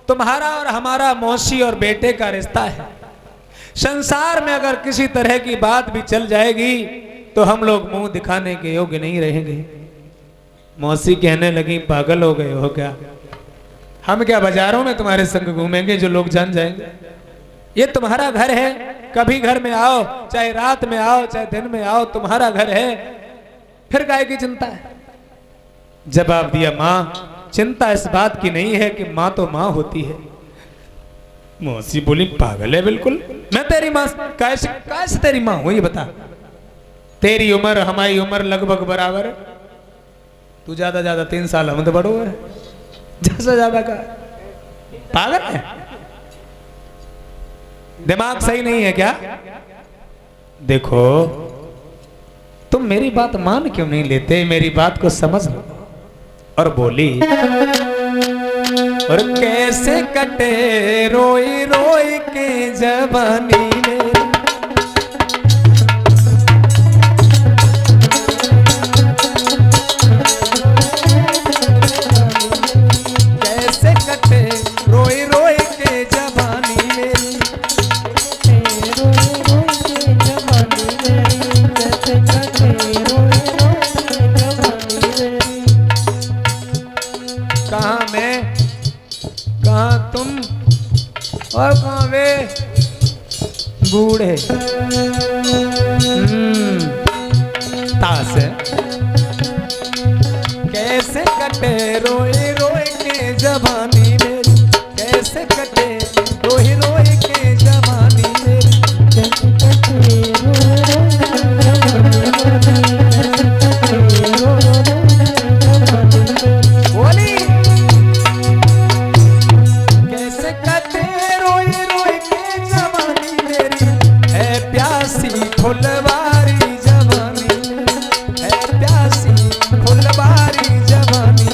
तुम्हारा और हमारा मौसी और बेटे का रिश्ता है। संसार में अगर किसी तरह की बात भी चल जाएगी तो हम लोग मुंह दिखाने के योग्य नहीं रहेंगे। मौसी कहने लगी, पागल हो गए हो क्या? हम क्या बाजारों में तुम्हारे संग घूमेंगे जो लोग जान जाएंगे? ये तुम्हारा घर है, कभी घर में आओ, चाहे रात में आओ चाहे दिन में आओ, तुम्हारा घर है, फिर काय की चिंता है? जवाब दिया, माँ चिंता इस बात की नहीं है कि माँ तो माँ होती है। मौसी बोली, पागल है बिल्कुल, मैं तेरी माँ कैसे तेरी माँ हूं? ये बता, तेरी उम्र हमारी उम्र लगभग बराबर है, तू ज्यादा 3 साल हम तो बड़ो है, ज्यादा का पागल है, दिमाग सही नहीं है क्या? देखो तुम मेरी बात मान क्यों नहीं लेते, मेरी बात को समझ लो। और बोली, और कैसे कटे रोई रोई के जवानी में, कैसे कटे रोई रोई के जवानी मेरी, कहाँ मैं, कहाँ तुम और कहाँ वे बूढ़े। तास है, कैसे कटे रोई रोई के जवानी मेरी, कैसे कटे रोई रोई के जवानी मेरी, कैसे कटे फुलवारी जवानी है, प्यासी फुलवारी जवानी।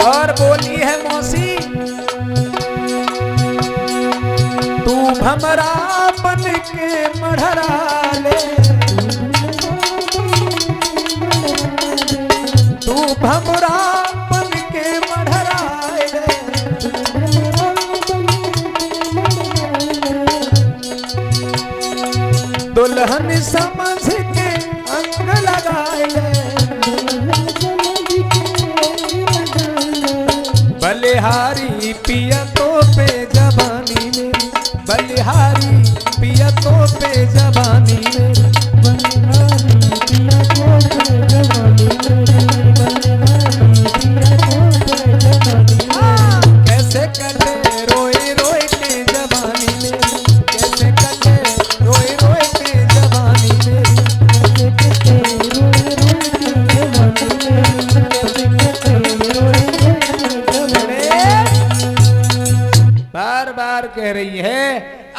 और बोली है मौसी, तू भमरा बन के मढ़रा ले, तू भमरा दुल्हन समझ के अंग लगाए, बलिहारी पिया तो पे जवानी में, बलिहारी पिया तो पे जवानी में, बलिहारी पिया तो पे जवानी में, बलिहारी पिया तो पे जवानी में। कैसे कटे रोई रोई के जवानी में, कैसे कटे रोई रोई के जवानी में, कैसे कटे रोई रोई के जवानी में, कैसे कटे रोई रोई के जवानी। बार बार कह रही है।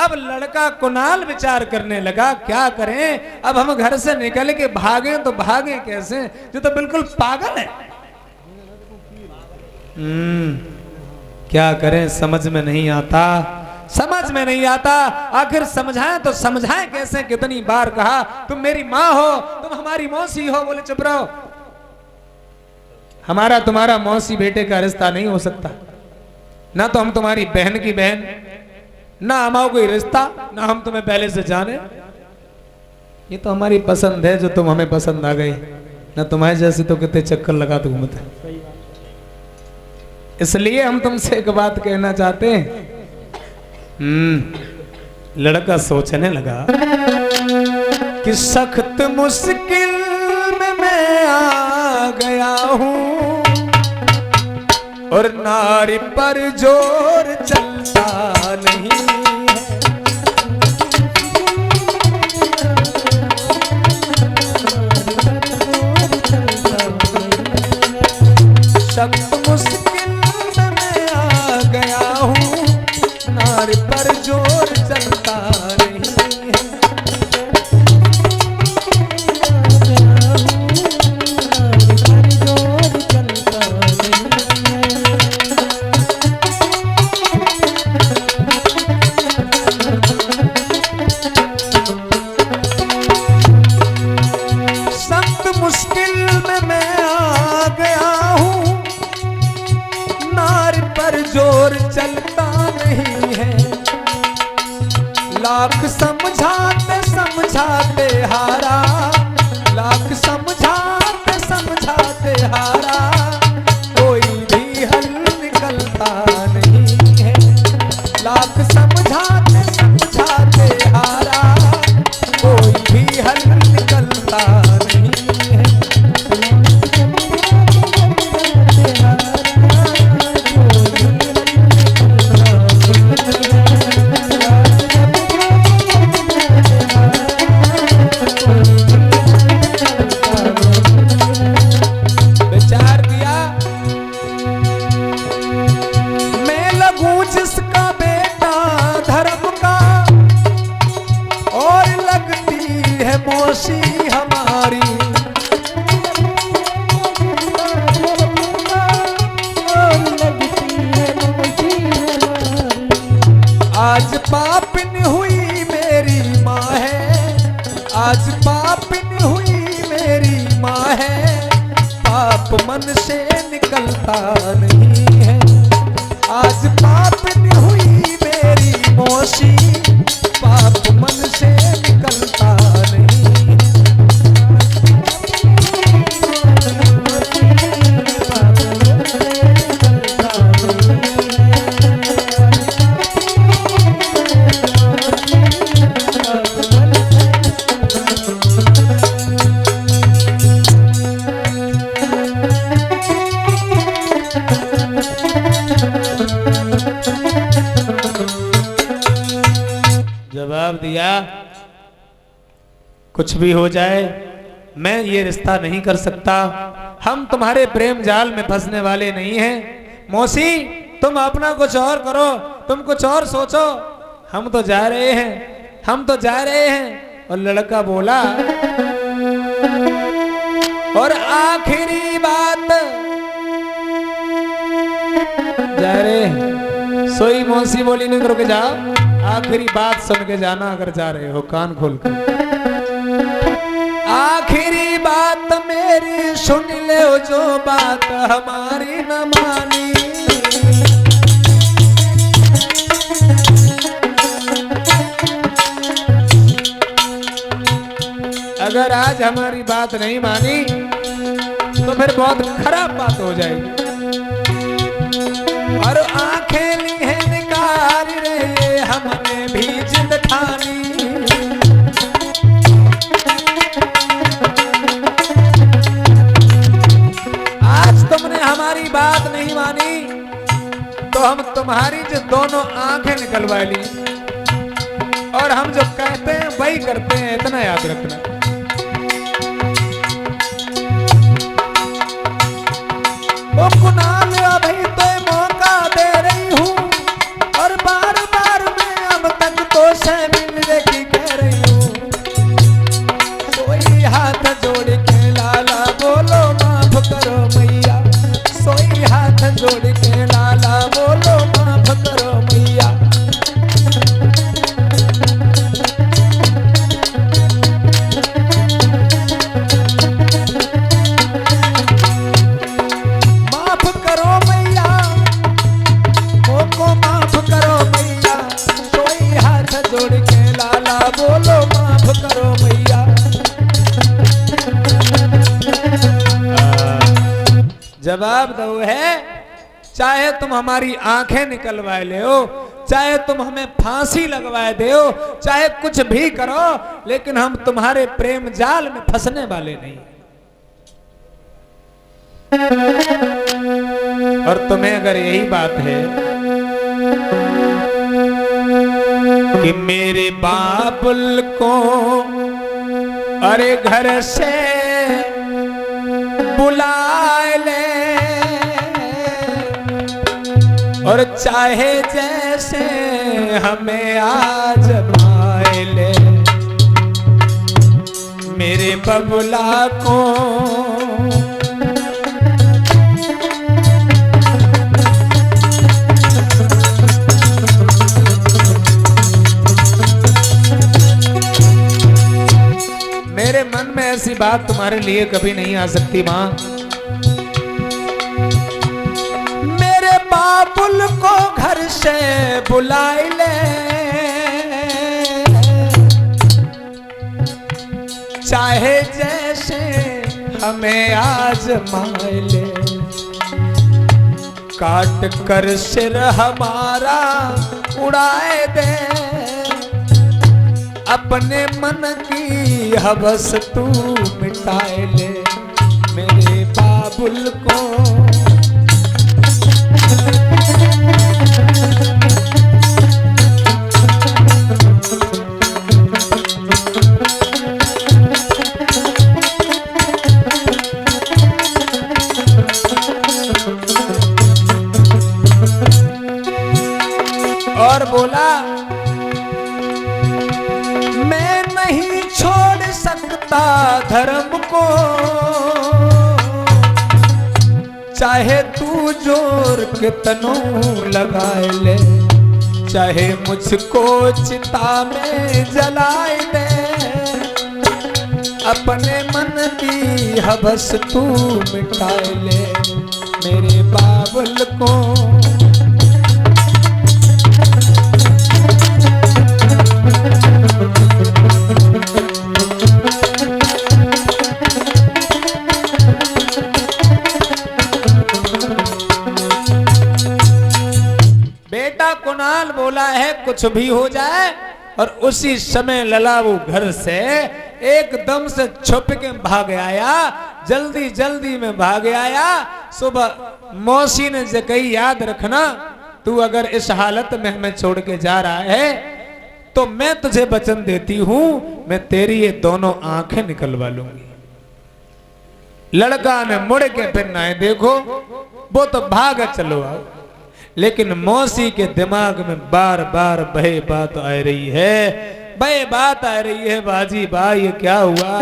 अब लड़का कुणाल विचार करने लगा, क्या करें, अब हम घर से निकल के भागे तो भागे कैसे, जो तो बिल्कुल पागल है। क्या करें, समझ में नहीं आता, समझ में नहीं आता। आखिर समझाएं तो समझाएं कैसे? कितनी बार कहा, तुम मेरी माँ हो, तुम हमारी मौसी हो। बोले चुप रहो, हमारा तुम्हारा मौसी बेटे का रिश्ता नहीं हो सकता, ना तो हम तुम्हारी बहन की बहन, ना हमारा कोई रिश्ता, ना हम तुम्हें पहले से जाने। ये तो हमारी पसंद है जो तुम हमें पसंद आ गई, ना तुम्हारे जैसे तो कितने चक्कर लगाते घूमते। इसलिए हम तुमसे एक बात कहना चाहते हैं। लड़का सोचने लगा कि सख्त मुश्किल में मैं आ गया हूं और नारी पर जोर चलता नहीं है। सख्त मुश्किल में मैं आ गया हूँ, नारी पर जोर चलता नहीं है। लाख समझाते समझाते हारा, लाख समझाते समझाते हारा, कोई भी हल निकलता नहीं है। लाख समझाते समझाते हारा, कोई भी हल निकलता नहीं है। विचार किया, मैं लगूं जिसका बेटा धर्म का, और लगती है मौसी हमारी। आज पापिन हुई मेरी माँ है, आज पापिन हुई मेरी माँ है, पाप मन से निकलता नहीं है। आज पापिन हुई मेरी मौसी, पाप मन से निकलता नहीं है। जवाब दिया, कुछ भी हो जाए मैं ये रिश्ता नहीं कर सकता। हम तुम्हारे प्रेम जाल में फंसने वाले नहीं हैं। मौसी तुम अपना कुछ और करो, तुम कुछ और सोचो, हम तो जा रहे हैं, हम तो जा रहे हैं। और लड़का बोला, और आखिरी बात जा रहे हैं। सोई मौसी बोली, नहीं रुक जाओ, आखिरी बात सुन के जाना अगर जा रहे हो, कान खोल कर। आखिरी बात मेरी सुन ले, जो बात हमारी न मानी। अगर आज हमारी बात नहीं मानी तो फिर बहुत खराब बात हो जाएगी। और आंखें ली है निकाल रहे, हमने भी जिद ठानी। आज तुमने हमारी बात नहीं मानी तो हम तुम्हारी जो दोनों आंखें निकलवा ली, और हम जो कहते हैं वही करते हैं, इतना याद रखना। ओ कुनाल अभी तो मौका दे रही हूँ, और बार बार मैं अब तक तो शर्मिंदे की कह रही हूँ। सोई हाथ जोड़ के लाला बोलो माफ करो मैया, सोई हाथ जोड़ के लाला बोलो माफ करो मैया। जोड़ के लाला बोलो माफ करो मैया। जवाब दो है, चाहे तुम हमारी आंखें निकलवाए ले हो, चाहे तुम हमें फांसी लगवाए दे हो, चाहे कुछ भी करो, लेकिन हम तुम्हारे प्रेम जाल में फंसने वाले नहीं। और तुम्हें अगर यही बात है कि मेरे बाबुल को अरे घर से बुला ले, और चाहे जैसे हमें आज माए ले, मेरे बबुला को मेरे मन में ऐसी बात तुम्हारे लिए कभी नहीं आ सकती माँ। मेरे बाबुल को घर से बुला ले, चाहे जैसे हमें आजमाए ले, काट कर सिर हमारा उड़ाए दे, अपने मन की हवस तू मिटाए ले मेरे बाबुल को। और बोला मैं नहीं छोड़ सकता धर्म को, चाहे तू जोर के तनों लगाए ले, चाहे मुझको चिता में जलाए दे, अपने मन की हवस तू मिटाए ले मेरे बाबुल को। बेटा कुणाल बोला है कुछ भी हो जाए, और उसी समय लला वो घर से एकदम से छुप के भाग आया, जल्दी जल्दी में भाग आया। सुबह मौसी ने जे कही याद रखना, तू अगर इस हालत में हमें छोड़ के जा रहा है तो मैं तुझे वचन देती हूं, मैं तेरी ये दोनों आंखें निकलवा लूंगी। लड़का ने मुड़ के फिर ना देखो, वो तो भाग चलो आओ, लेकिन मौसी के दिमाग में बार बार बहे बात आ रही है, बहे बात आ रही है, बाजी बा ये क्या हुआ,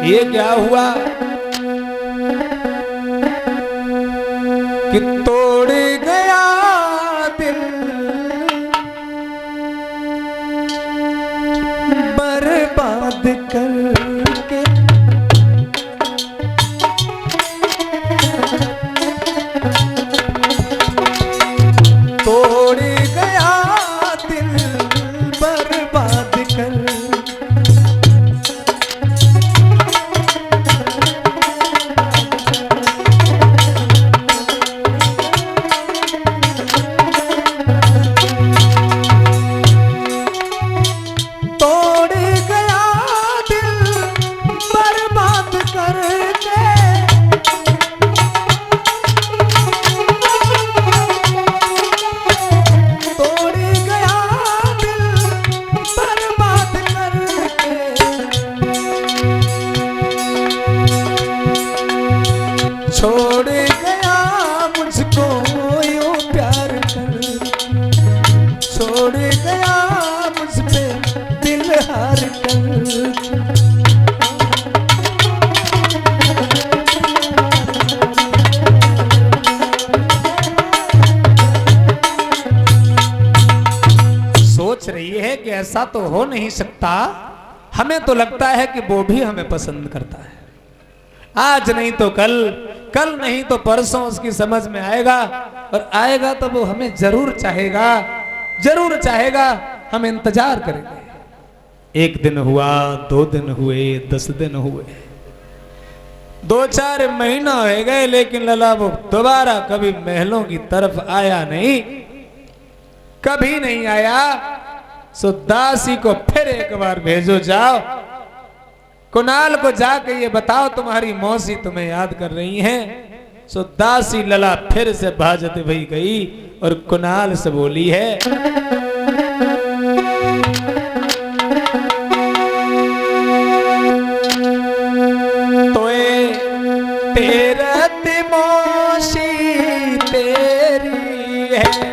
ये क्या हुआ कि तोड़ गया दिल बर्बाद करके, तोड़ गया दिल बर्बाद कर, तोड़ गया दिल बर्बाद करके, तोड़ गया दिल बर्बाद करके, छोड़ गया मुझको यूं प्यार कर, छोड़ गया मुझ पे दिल हार कर। सोच रही है कि ऐसा तो हो नहीं सकता, हमें तो लगता है कि वो भी हमें पसंद करता है, आज नहीं तो कल, कल नहीं तो परसों उसकी समझ में आएगा, और आएगा तो वो हमें जरूर चाहेगा, जरूर चाहेगा, हम इंतजार करेंगे। एक दिन हुआ, 2 दिन हुए, 10 दिन हुए, 2-4 महीना हो गए, लेकिन लला वो दोबारा कभी महलों की तरफ आया नहीं, कभी नहीं आया। सो दासी को फिर एक बार भेजो, जाओ कुणाल को जाके ये बताओ तुम्हारी मौसी तुम्हें याद कर रही हैं। सो दासी लला फिर से भाजत भई गई और कुणाल से बोली है, तोए तेरत मौसी तेरी है,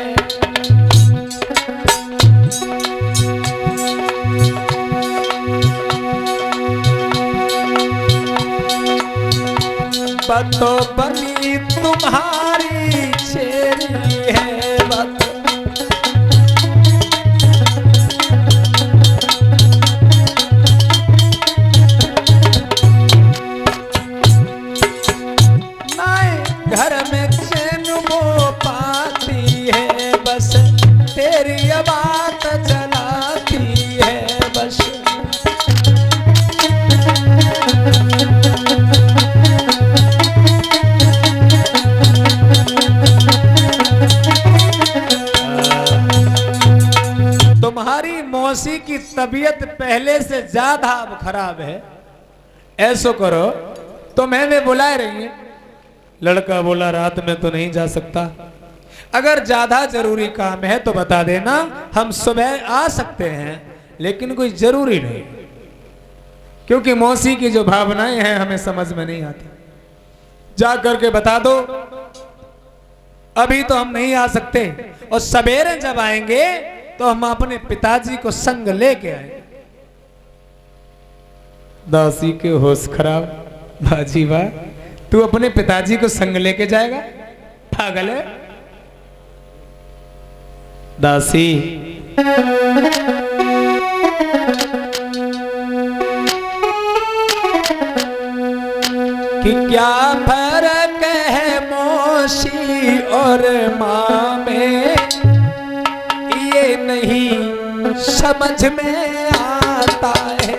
बतो बनी तुम्हारी छेरी है, बतो नाए घर में चैन वो पाती है, बस तेरी बात चलाती है, बस मौसी की तबीयत पहले से ज्यादा अब खराब है, ऐसो करो तो मैंने बुलाए रही है। लड़का बोला रात में तो नहीं जा सकता, अगर ज्यादा जरूरी काम है तो बता देना, हम सुबह आ सकते हैं, लेकिन कोई जरूरी नहीं, क्योंकि मौसी की जो भावनाएं हैं हमें समझ में नहीं आती। जा करके बता दो अभी तो हम नहीं आ सकते, और सवेरे जब आएंगे तो हम अपने पिताजी को संग लेके आएंगे। दासी के होश खराब, बाजी वाह, तू अपने पिताजी को संग लेके जाएगा, पागल है। दासी कि क्या फर्क है मौसी और माँ में, ये नहीं समझ में आता है।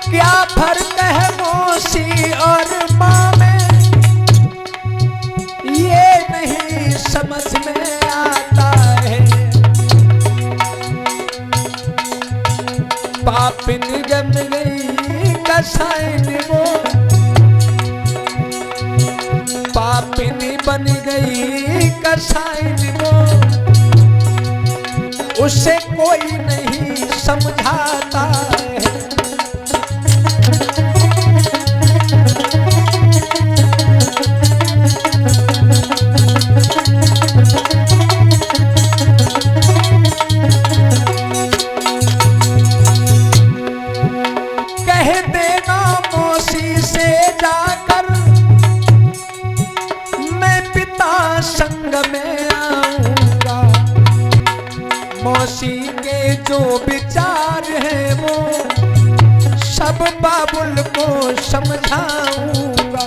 क्या फर्क है मौसी और माँ में, ये नहीं समझ में आता है। पापिन जम गई कसाइन वो, पापिन बन गई कसाइन वो, उसे कोई नहीं समझाता है। कह देना मौसी से जाकर, मैं पिता संग में आऊंगा। मौसी के जो विचार हैं वो सब बाबुल को समझाऊंगा।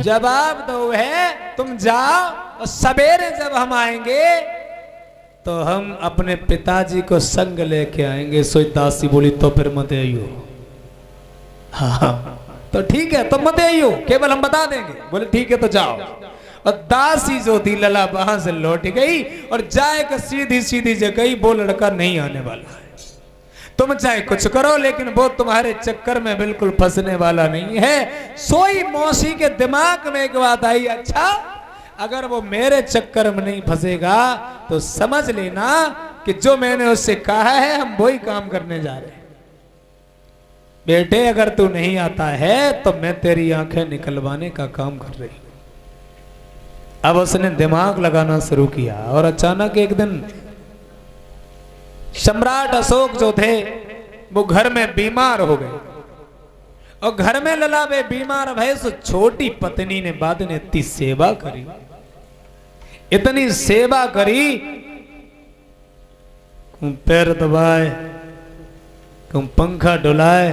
जवाब दो है तुम जाओ, और सवेरे जब हम आएंगे तो हम अपने पिताजी को संग लेके आएंगे। सोई दासी बोली तो फिर मत आइयो। हाँ तो ठीक है, तो मत आइयो, केवल हम बता देंगे। बोले ठीक है तो जाओ। और दासी जो थी लला वहां से लौट गई और जाए कर सीधी सीधी जगह, वो लड़का नहीं आने वाला है। तुम चाहे कुछ करो लेकिन वो तुम्हारे चक्कर में बिल्कुल फंसने वाला नहीं है। सोई मौसी के दिमाग में एक बात आई, अच्छा अगर वो मेरे चक्कर में नहीं फंसेगा तो समझ लेना कि जो मैंने उससे कहा है हम वही काम करने जा रहे हैं। बेटे अगर तू नहीं आता है तो मैं तेरी आंखें निकलवाने का काम कर रही हूं। अब उसने दिमाग लगाना शुरू किया और अचानक एक दिन सम्राट अशोक जो थे वो घर में बीमार हो गए, और घर में लला वे बीमार भय सो छोटी पत्नी ने बाद ने इतनी सेवा करी, इतनी सेवा करी, कहूं पैर दबाए, कहूं पंखा डुलाए,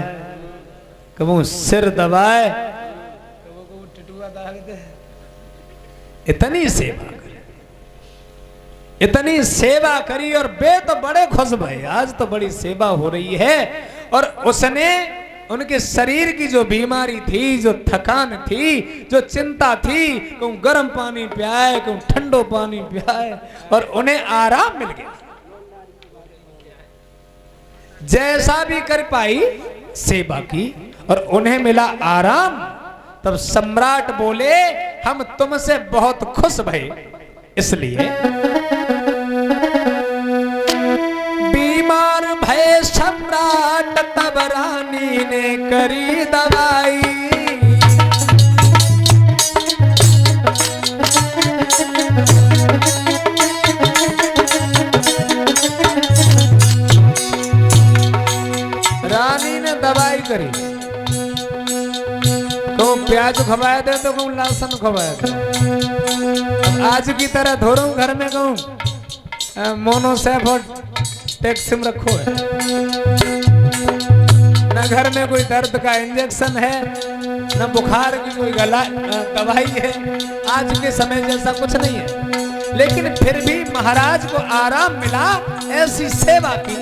कहूं सिर दबाए, कहूं टिटुआ दाग दे, इतनी सेवा करी, इतनी सेवा करी। और बे तो बड़े खुश भये, आज तो बड़ी सेवा हो रही है। और उसने उनके शरीर की जो बीमारी थी, जो थकान थी, जो चिंता थी, कहूं गर्म पानी पियाए, कहूं ठंडो पानी पियाए, और उन्हें आराम मिल गया। जैसा भी कर पाई सेवा की और उन्हें मिला आराम। तब सम्राट बोले हम तुमसे बहुत खुश भये, इसलिए बीमार भय सम्राट तब रानी ने करी दवाई। रानी ने दवाई करी, तो प्याज खवाया दे तो कहूँ लहसुन खवाया दे। आज की तरह धोरूं घर में कहूँ मोनोसेफ और टैक्सिम रखो है, न घर में कोई दर्द का इंजेक्शन है, न बुखार की कोई दवाई है, आज के समय जैसा कुछ नहीं है, लेकिन फिर भी महाराज को आराम मिला, ऐसी सेवा की।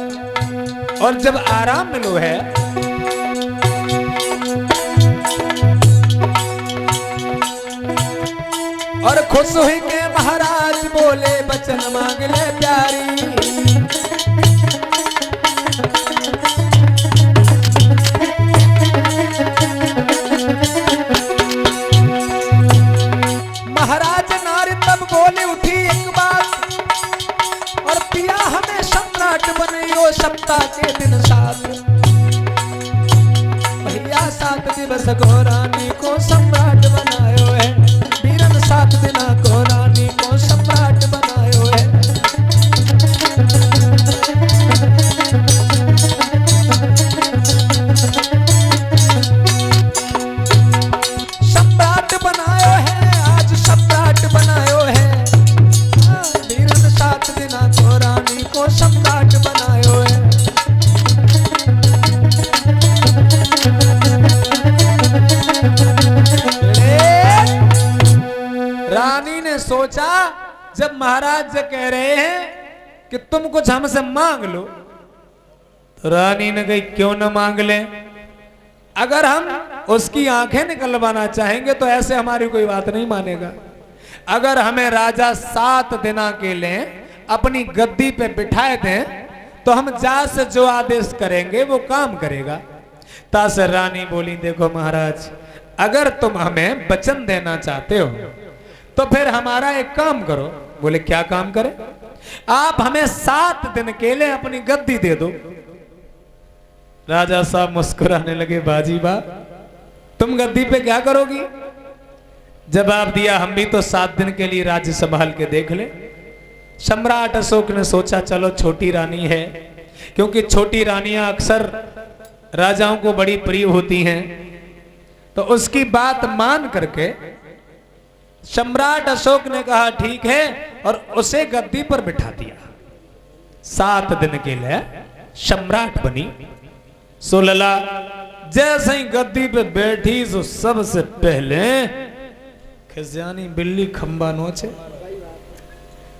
और जब आराम मिलो है और खुश हुई के महाराज बोले बचन मांग ले प्यारी। महाराज नारी तब बोले उठी एक बात, और पिया हमें सम्राट बनियो सप्ताह के दिन 7। भैया 7 दिवस को रानी को सम्राट बनायो है, 7 दिना को रानी को सम्राट बनायो है। सम्राट बनायो है, आज सम्राट बनायो है। 7 दिना को रानी को सम्राट बनायो है। रानी ने सोचा, जब महाराज जी कह रहे हैं कि तुम कुछ हमसे मांग लो, तो रानी ने कही क्यों न मांग ले। अगर हम उसकी आंखें निकलवाना चाहेंगे तो ऐसे हमारी कोई बात नहीं मानेगा। अगर हमें राजा 7 दिना के लिए अपनी गद्दी पे बिठाए दें तो हम जा से जो आदेश करेंगे वो काम करेगा। तासे रानी बोली, देखो महाराज, अगर तुम हमें वचन देना चाहते हो तो फिर हमारा एक काम करो। बोले क्या काम करें? आप हमें 7 दिन के लिए अपनी गद्दी दे दो। राजा साहब मुस्कुराने लगे, बाजी बा, तुम गद्दी पे क्या करोगी? जवाब दिया, हम भी तो 7 दिन के लिए राज्य संभाल के देख ले। सम्राट अशोक ने सोचा चलो छोटी रानी है, क्योंकि छोटी रानियां अक्सर राजाओं को बड़ी प्रिय होती हैं, तो उसकी बात मान करके सम्राट अशोक ने कहा ठीक है, और उसे गद्दी पर बिठा दिया। 7 दिन के लिए सम्राट बनी। सुलला जैसे ही गद्दी पे बैठी तो सबसे पहले खिसियानी बिल्ली खंबा नोचे।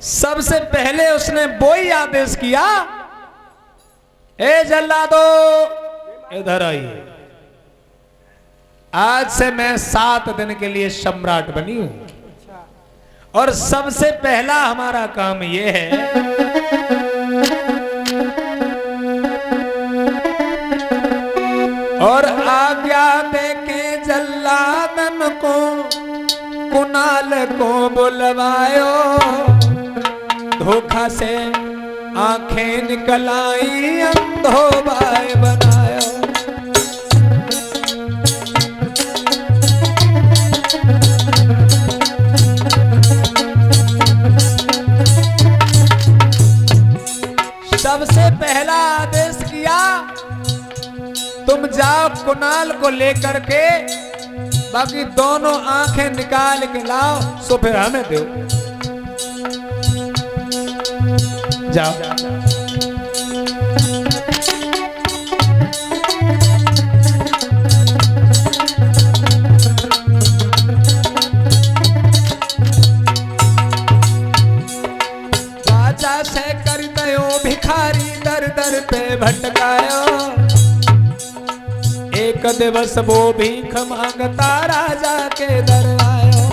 सबसे पहले उसने वो ही आदेश किया, ए जल्लादो इधर आइए, आज से मैं 7 दिन के लिए सम्राट बनी हूं, और सबसे पहला हमारा काम यह है और आज्ञा देके जल्लादन को कुणाल को बुलवायो, धोखा से आंखें निकल आई अंधो बाय बनायो। सबसे पहला आदेश किया, तुम जाओ कुणाल को लेकर के, बाकी दोनों आंखें निकाल के लाओ, सो फिर हमें दो। जाओ। राजा से कर दयो भिखारी दर दर पे भटकायो, एक दिवस वो भीख मांगता राजा के दर आयो।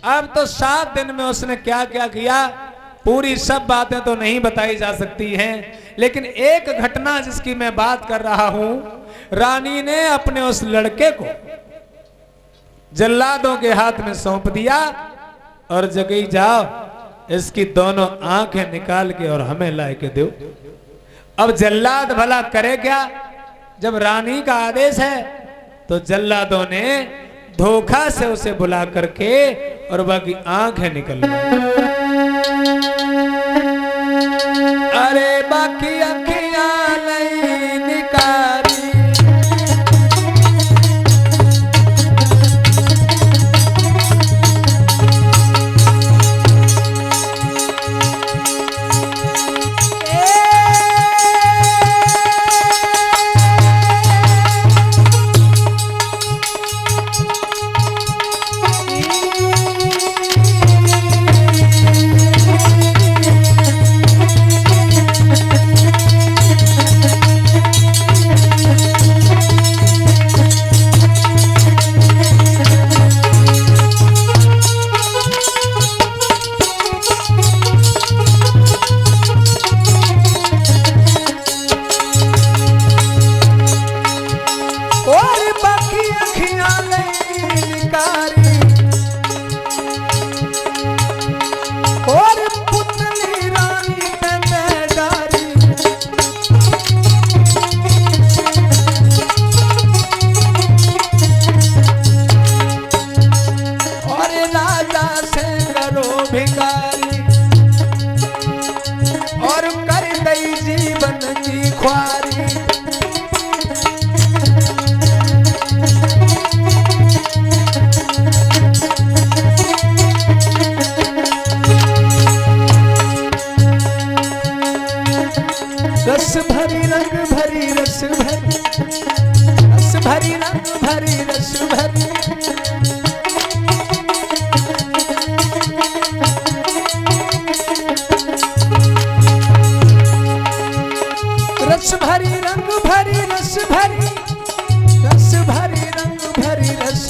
अब तो 7 दिन में उसने क्या क्या किया, पूरी सब बातें तो नहीं बताई जा सकती हैं, लेकिन एक घटना जिसकी मैं बात कर रहा हूं, रानी ने अपने उस लड़के को जल्लादों के हाथ में सौंप दिया और जगह जाओ, इसकी दोनों आंखें निकाल के और हमें ला के दो। अब जल्लाद भला करे क्या, जब रानी का आदेश है तो जल्लादों ने धोखा से उसे बुला करके और बाकी आंखें निकलवाई। अरे बाकी अखियां नहीं निकाली,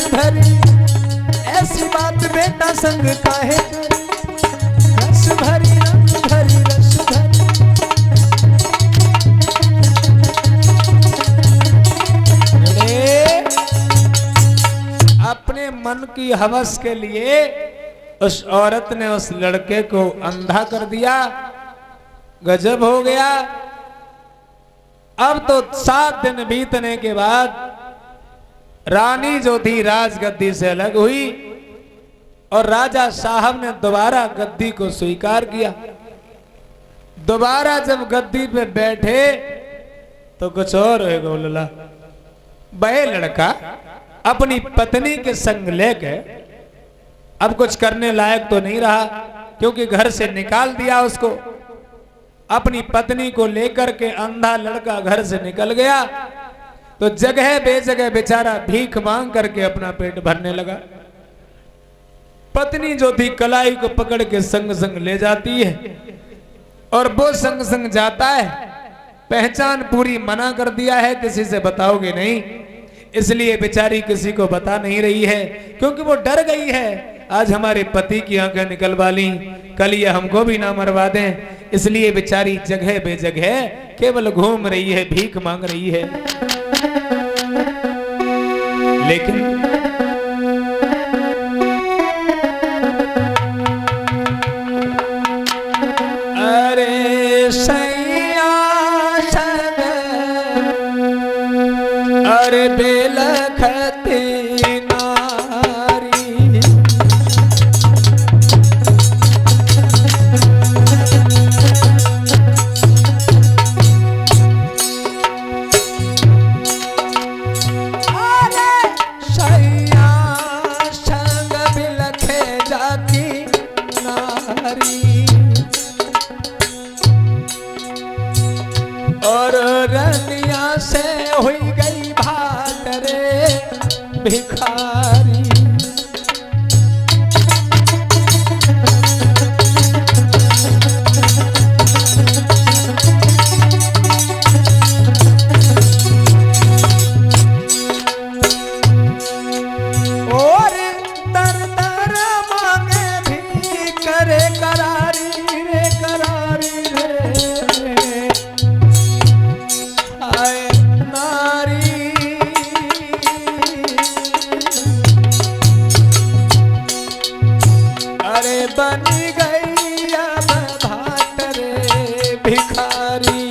भरी ऐसी बात बेटा संग काहे करे, रस भरी रंग भरी रस भरी। अपने मन की हवस के लिए उस औरत ने उस लड़के को अंधा कर दिया। गजब हो गया। अब तो 7 दिन बीतने के बाद रानी जो थी राजगद्दी से अलग हुई और राजा साहब ने दोबारा गद्दी को स्वीकार किया। दोबारा जब गद्दी पे बैठे तो कुछ और है गोलला। वह लड़का अपनी पत्नी के संग लेके अब कुछ करने लायक तो नहीं रहा, क्योंकि घर से निकाल दिया उसको। अपनी पत्नी को लेकर के अंधा लड़का घर से निकल गया तो जगह बेजगह बेचारा भीख मांग करके अपना पेट भरने लगा। पत्नी जो थी कलाई को पकड़ के संग संग ले जाती है और वो संग संग जाता है। पहचान पूरी मना कर दिया है, किसी से बताओगे नहीं, इसलिए बेचारी किसी को बता नहीं रही है, क्योंकि वो डर गई है आज हमारे पति की आंखें निकलवा ली, कल ये हमको भी ना मरवा दें। इसलिए बेचारी जगह बेजगह केवल घूम रही है, भीख मांग रही है। लेकिन अरे सैया सग अरे बेलखती और रनिया से हुई गई भाट रे भिखारी। और दर दर मांगे भी करे करारी रे करारी रे। अरे बनी गई अब भाट रे भिखारी।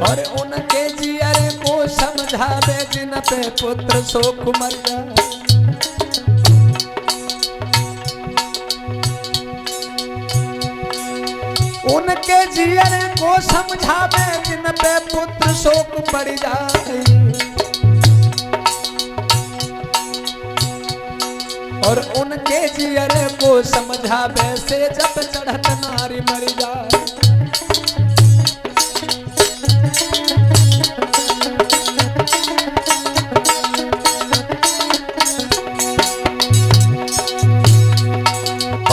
और उनके जियरे को समझावे जिन पे पुत्र शोक मर जाए। उनके जियरे को समझावे जिन पे पुत्र शोक पड़ जाए। और उनके जियरे को समझावे से जब चढ़त नारी मर जाए।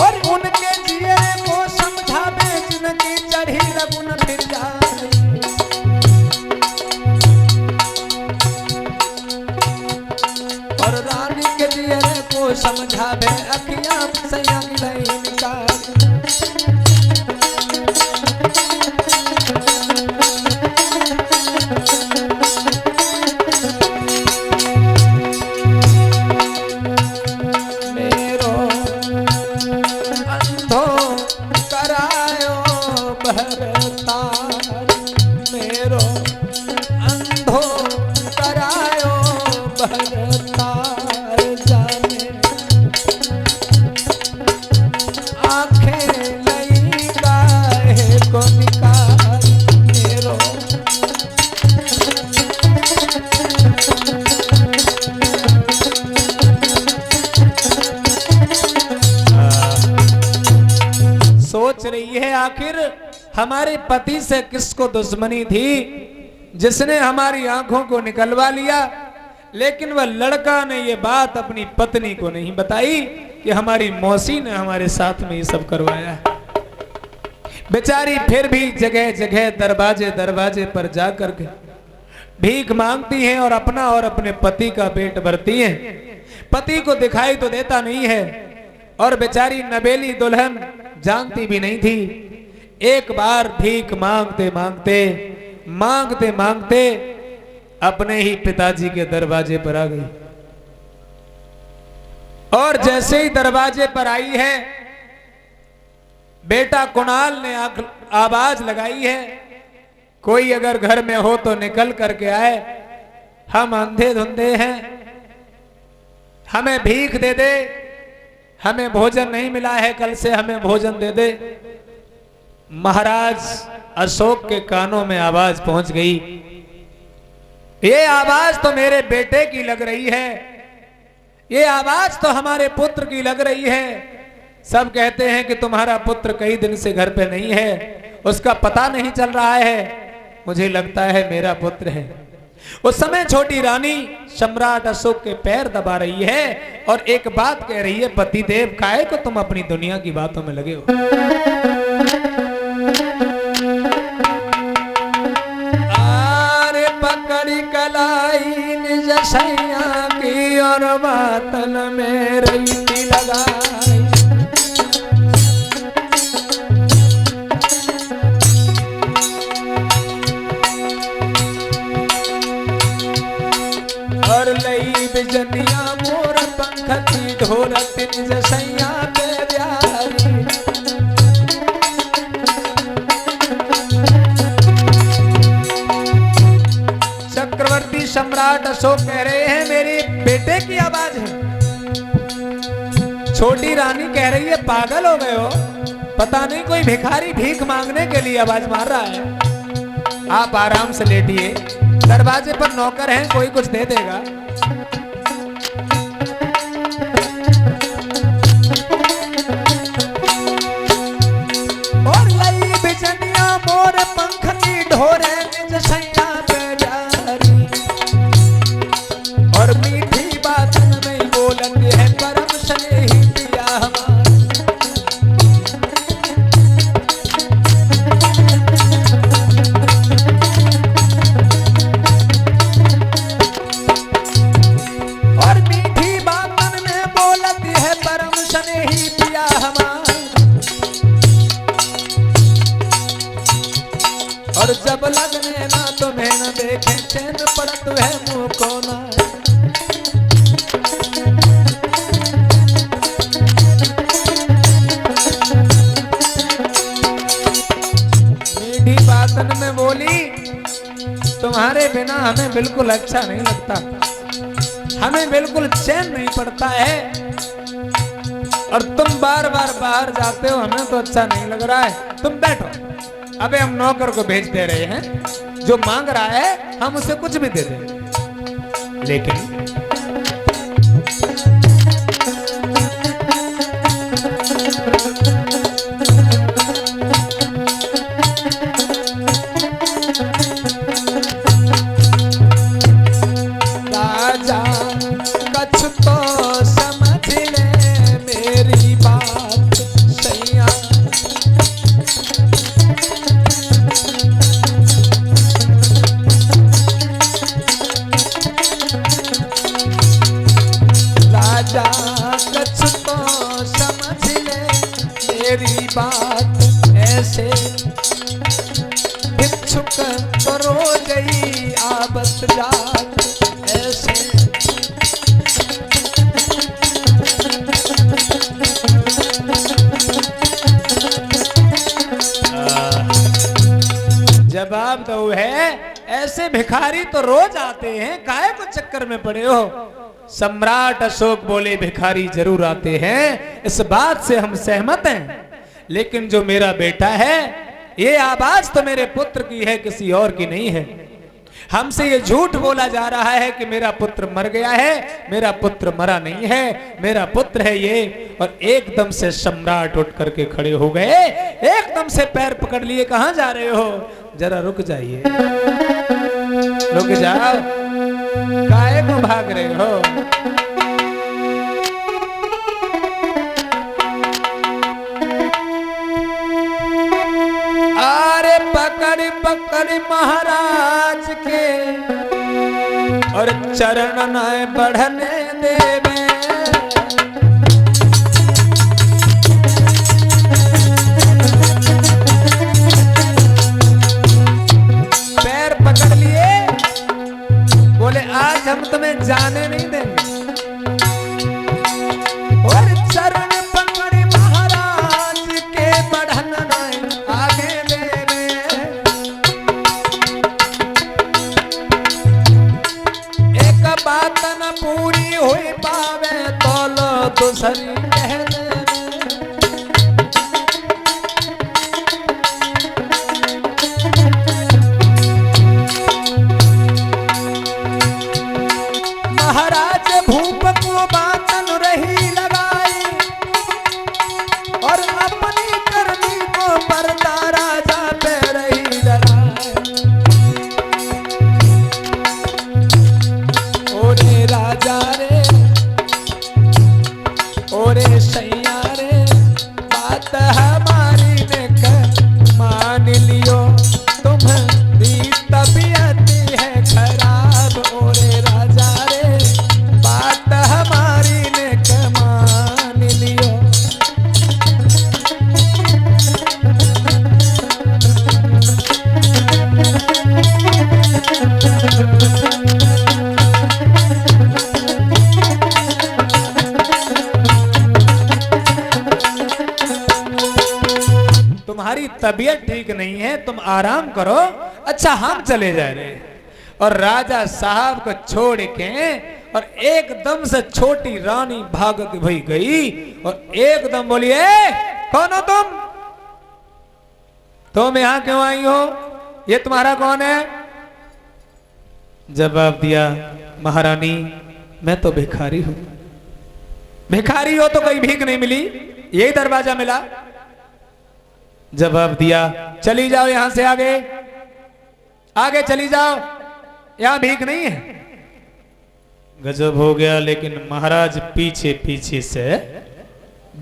और उनके जियरे को समझावे जिनकी चढ़ी लगुन फिर जाए। और रानी के जियरे को समझावे अखियां से अंगलई निकाल। सोच रही है आखिर हमारे पति से किसको दुश्मनी थी जिसने हमारी आंखों को निकलवा लिया। लेकिन वह लड़का ने ये बात अपनी पत्नी को नहीं बताई। कि हमारी मौसी ने हमारे साथ में ये सब करवाया है। बेचारी फिर भी जगह जगह दरवाजे दरवाजे पर जाकर के भीख मांगती हैं और अपना और अपने पति का पेट भरती हैं। पति को दिखाई तो देता नहीं है और बेचारी नबेली दुल्हन जानती भी नहीं थी। एक बार भीख मांगते मांगते मांगते मांगते अपने ही पिताजी के दरवाजे पर आ गई और जैसे ही दरवाजे पर आई है, बेटा कुणाल ने आवाज लगाई है, कोई अगर घर में हो तो निकल करके आए, हम अंधे धुंधे हैं, हमें भीख दे दे, हमें भोजन नहीं मिला है, कल से हमें भोजन दे दे। महाराज अशोक के कानों में आवाज पहुंच गई, ये आवाज तो मेरे बेटे की लग रही है, ये आवाज तो हमारे पुत्र की लग रही है। सब कहते हैं कि तुम्हारा पुत्र कई दिन से घर पे नहीं है, उसका पता नहीं चल रहा है, मुझे लगता है मेरा पुत्र है। उस समय छोटी रानी सम्राट अशोक के पैर दबा रही है और एक बात कह रही है, पतिदेव काहे को तुम अपनी दुनिया की बातों में लगे हो। आरे पकड़ी कलाई निज सैया की और बातन में रही लगाई, और लई बिजनिया मोर पंख की ढोलत निज सैया पे प्यारी। चक्रवर्ती सम्राट अशोक कह रहे हैं मेरे बेटे की आवाज है। छोटी रानी कह रही है पागल हो गए हो, पता नहीं कोई भिखारी भीख मांगने के लिए आवाज मार रहा है। आप आराम से लेटिए, दरवाजे पर नौकर हैं, कोई कुछ दे देगा। और लई बिजनिया मोर पंख की ढोरे निज सैया पे जारी, और मीठी बात में बोलत है परम स्नेही पिया हमारा। और जब लगने ना तुम्हें न देखे चैन पड़त है मुंह को ना। मीठी बातन में बोली, तुम्हारे बिना हमें बिल्कुल अच्छा नहीं लगता, हमें बिल्कुल चैन नहीं पड़ता है, और तुम बार बार बाहर जाते हो, हमें तो अच्छा नहीं लग रहा है। तुम बैठो, अबे हम नौकर को भेज दे रहे हैं, जो मांग रहा है हम उसे कुछ भी दे दें। लेकिन राजा कछ तो समझ ले मेरी बात सैया, राजा कछ तो समझ ले मेरी बात, ऐसे भिक्षुक करो जई आबत जात ऐसे। जवाब दो है, ऐसे भिखारी तो रोज आते हैं, काहे को चक्कर में पड़े हो। सम्राट अशोक बोले भिखारी जरूर आते हैं, इस बात से हम सहमत हैं, लेकिन जो मेरा बेटा है, ये आवाज तो मेरे पुत्र की है, किसी और की नहीं है। हमसे ये झूठ बोला जा रहा है कि मेरा पुत्र मर गया है, मेरा पुत्र मरा नहीं है, मेरा पुत्र है ये। और एकदम से सम्राट उठ करके खड़े हो गए, एकदम से पैर पकड़ लिए, कहां जा रहे हो, जरा रुक जाइए, रुक जाओ, काहे को भाग रहे हो। पकड़ महाराज के और चरण न बढ़ने देवे। पैर पकड़ लिए, बोले आज हम तुम्हें जाने नहीं देंगे। और चरण पकड़ महाराज के बढ़न न आगे देवे। एक बात न पूरी हुई पावे तो लो दूसरी कह देवे। महाराज भूप को बातन रही लगाई और अपनी करनी को पर्दा राजा पे रही डराए। ओरे राजा रे, ओरे सैया रे, बात हमारी ने कर मान लियो, तुम्हारी तबीयत है खराब। ओरे राजा रे, बात हमारी ने मान लियो। तुम्हारी तबीयत ठीक नहीं है, तुम आराम करो। अच्छा हम चले जा रहे। और राजा साहब को छोड़ के और एकदम से छोटी रानी भागत भई गई और एकदम बोली, कौन हो तुम यहां क्यों आई हो? ये तुम्हारा कौन है? जवाब दिया, महारानी मैं तो भिखारी हूं। भिखारी हो तो कहीं भीख नहीं मिली, यही दरवाजा मिला। जवाब दिया, चली जाओ यहां से, आगे आगे चली जाओ, यहां भीख नहीं है। गजब हो गया। लेकिन महाराज पीछे पीछे से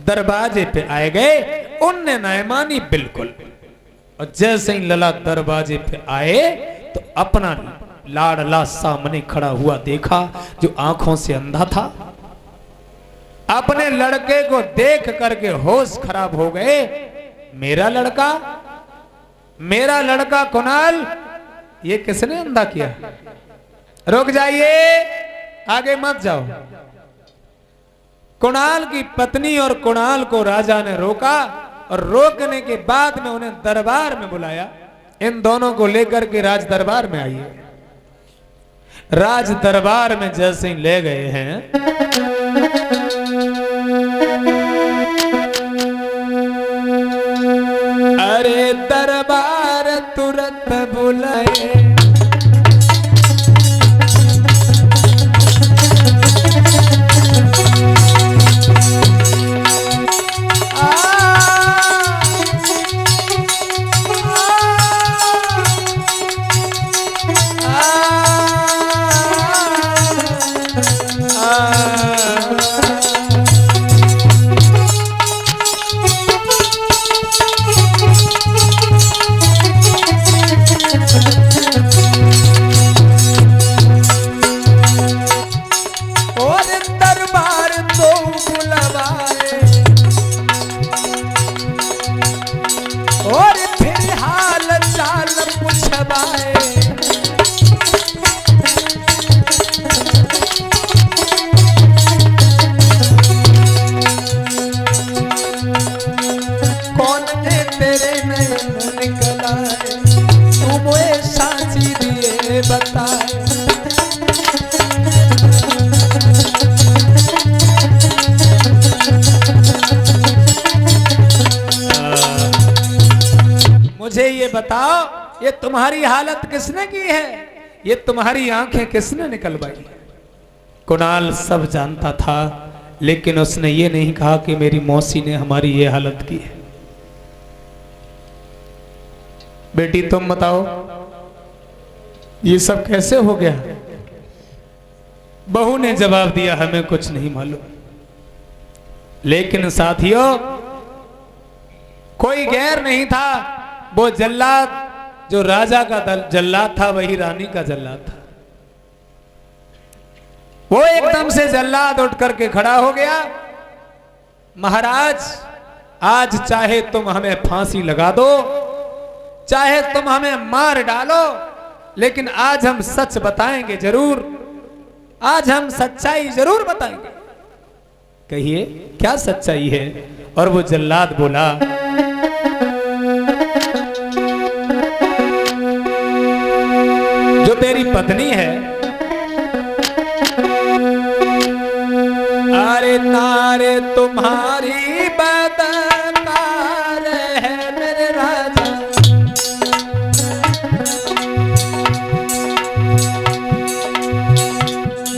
दरवाजे पे आए गए, उनने नहीं मानी बिल्कुल। और जैसे ही लला दरवाजे पे आए तो अपना लाडला सामने खड़ा हुआ देखा, जो आंखों से अंधा था। अपने लड़के को देख करके होश खराब हो गए। मेरा लड़का कुणाल, ये किसने अंधा किया? रुक जाइए, आगे मत जाओ। कुणाल की पत्नी और कुणाल को राजा ने रोका और रोकने के बाद में उन्हें दरबार में बुलाया। इन दोनों को लेकर के राज दरबार में आइए। राज दरबार में जैसे ही ले गए हैं, अरे दरबार तुरंत बुलाए। मुझे ये बताओ, ये तुम्हारी हालत किसने की है? ये तुम्हारी आंखें किसने निकलवाई? कुणाल सब जानता था, लेकिन उसने ये नहीं कहा कि मेरी मौसी ने हमारी ये हालत की है। बेटी तुम बताओ, ये सब कैसे हो गया? बहू ने जवाब दिया, हमें कुछ नहीं मालूम। लेकिन साथियों, कोई गैर नहीं था, वो जल्लाद जो राजा का जल्लाद था वही रानी का जल्लाद था। वो एकदम से जल्लाद उठ करके खड़ा हो गया। महाराज, आज चाहे तुम हमें फांसी लगा दो, चाहे तुम हमें मार डालो, लेकिन आज हम सच बताएंगे जरूर, आज हम सच्चाई जरूर बताएंगे। कहिए क्या सच्चाई है? और वो जल्लाद बोला, जो तेरी पत्नी है, अरे नारे तुम्हारी बदकार है मेरे राजा,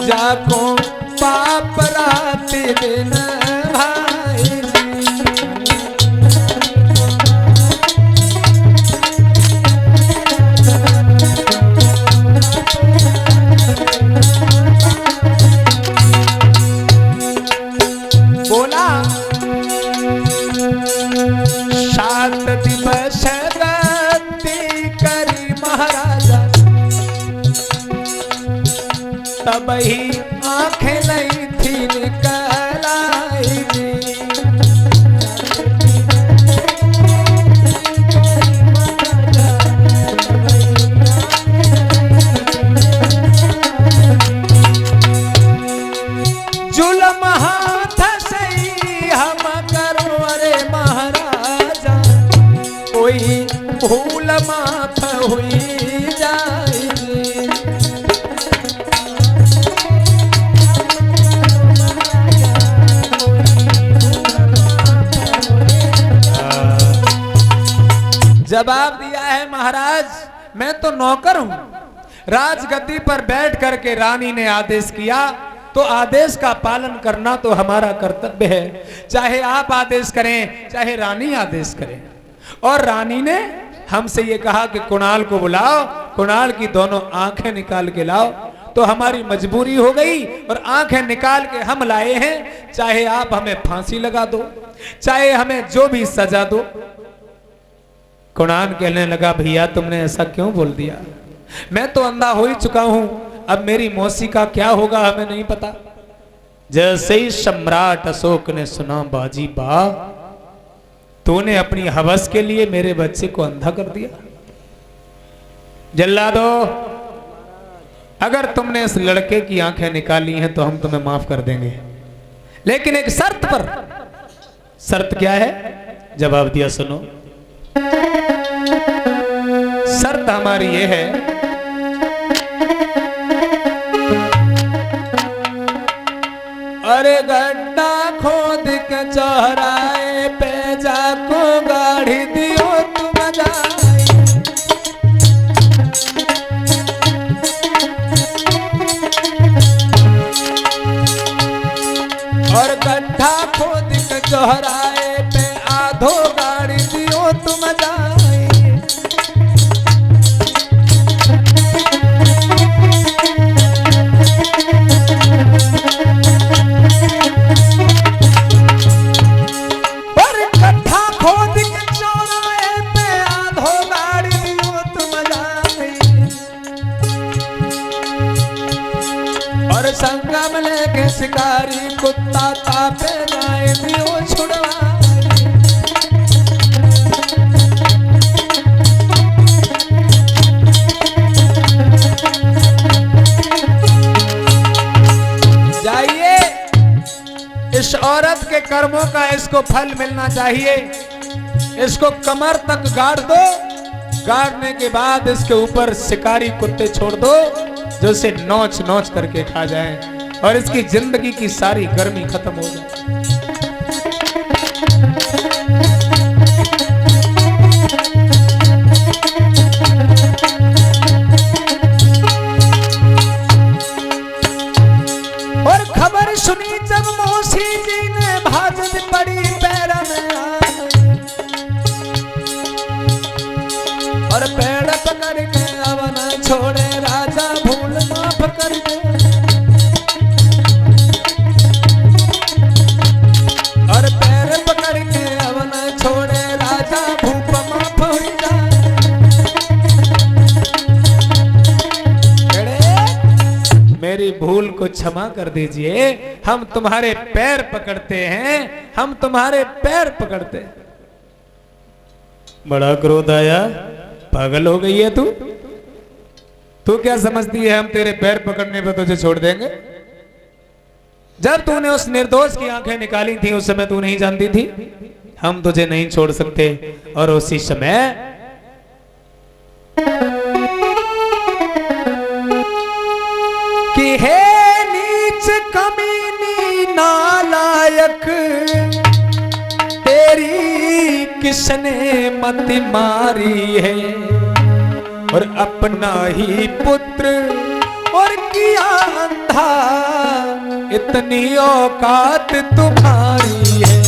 जाको पाप रात दिन भाई बोला, 7 दिवस गति करी महाराजा, तब ही आंखें नहीं थी निकल आई। जुल्म हाथ से हम करो अरे महाराजा, कोई भूल माफ हुई जाएगी। जवाब दिया है, महाराज मैं तो नौकर हूं, राजगद्दी पर बैठ करके रानी ने आदेश किया तो आदेश का पालन करना तो हमारा कर्तव्य है, चाहे आप आदेश करें चाहे रानी आदेश करें। और रानी ने हमसे ये कहा कि कुणाल को बुलाओ, कुणाल की दोनों आंखें निकाल के लाओ, तो हमारी मजबूरी हो गई और आंखें निकाल के हम लाए हैं। चाहे आप हमें फांसी लगा दो, चाहे हमें जो भी सजा दो। कुणाल कहने लगा, भैया तुमने ऐसा क्यों बोल दिया? मैं तो अंधा हो ही चुका हूं, अब मेरी मौसी का क्या होगा हमें नहीं पता। जैसे ही सम्राट अशोक ने सुना, बाजी बा, तूने अपनी हवस के लिए मेरे बच्चे को अंधा कर दिया। जल्लादो, अगर तुमने इस लड़के की आंखें निकाली हैं तो हम तुम्हें माफ कर देंगे, लेकिन एक शर्त पर। शर्त क्या है? जवाब दिया, सुनो। शर्त हमारी ये है, अरे गड्ढा खोद के चौराहे पे जाको गाड़ी दियो तुम जाए, और गड्ढा खोद के चौराहे पे आधो गाड़ी दियो तुम जाए। संगम लेके शिकारी कुत्ता तापे जाए दियो छुड़वाए। जाइए, इस औरत के कर्मों का इसको फल मिलना चाहिए। इसको कमर तक गाड़ दो, गाड़ने के बाद इसके ऊपर शिकारी कुत्ते छोड़ दो जो इसे नोच नोच करके खा जाए और इसकी जिंदगी की सारी गर्मी खत्म हो जाए। और खबर सुनी जब मौसी जी ने, भाजत पड़ी पैर में और पेड़ पकड़ के अब न छोड़े राजा, भूल माफ कर दे। और पैर पकड़ के अब न छोड़े राजा, भूप माफ हो जाए। भूल को क्षमा कर दीजिए, हम तुम्हारे पैर पकड़ते हैं, हम तुम्हारे पैर पकड़ते हैं। बड़ा क्रोध आया, पागल हो गई है तू क्या समझती है हम तेरे पैर पकड़ने पर तुझे छोड़ देंगे? जब तूने उस निर्दोष की आंखें निकाली थी उस समय तू नहीं जानती थी हम तुझे नहीं छोड़ सकते। और उसी समय कि हे नीच कमीनी नालायक, तेरी किसने मत मारी है, और अपना ही पुत्र और किया अंधा, इतनी औकात तुम्हारी है।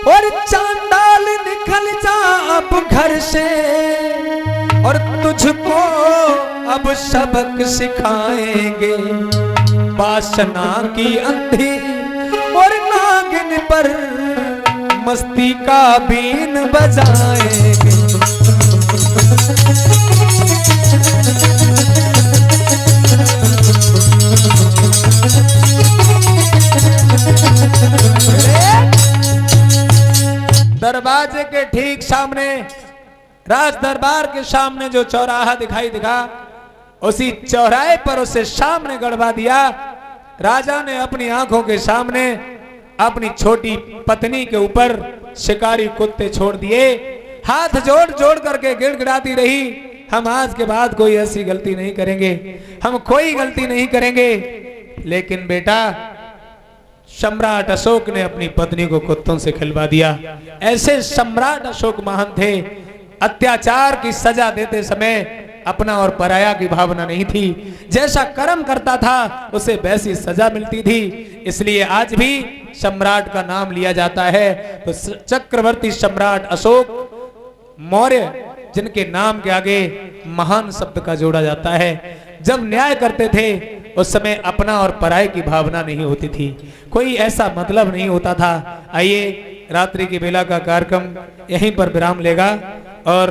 और चांडाल निकल जा अब घर से, और तुझको अब सबक सिखाएंगे। वासना की अंधी और नागिन पर मस्ती का बीन बजाएंगे। दरवाजे के ठीक सामने, राज दरबार के सामने जो चौराहा दिखाई दिखा, उसी चौराहे पर उसे सामने गड़वा दिया। राजा ने अपनी आंखों के सामने अपनी छोटी पत्नी के ऊपर शिकारी कुत्ते छोड़ दिए। हाथ जोड़ जोड़ करके गिड़गिड़ाती रही, हम आज के बाद कोई ऐसी गलती नहीं करेंगे, हम कोई गलती नहीं करेंगे। लेकिन बेटा, सम्राट अशोक ने अपनी पत्नी को कुत्तों से खिलवा दिया। ऐसे सम्राट अशोक महान थे, अत्याचार की सजा देते समय अपना और पराया की भावना नहीं थी। जैसा कर्म करता था उसे वैसी सजा मिलती थी। इसलिए आज भी सम्राट का नाम लिया जाता है तो चक्रवर्ती सम्राट अशोक मौर्य, जिनके नाम के आगे महान शब्द का जोड़ा जाता है। जब न्याय करते थे उस समय अपना और पराये की भावना नहीं होती थी, कोई ऐसा मतलब नहीं होता था। आइए, रात्रि की बेला का कार्यक्रम यहीं पर विराम लेगा और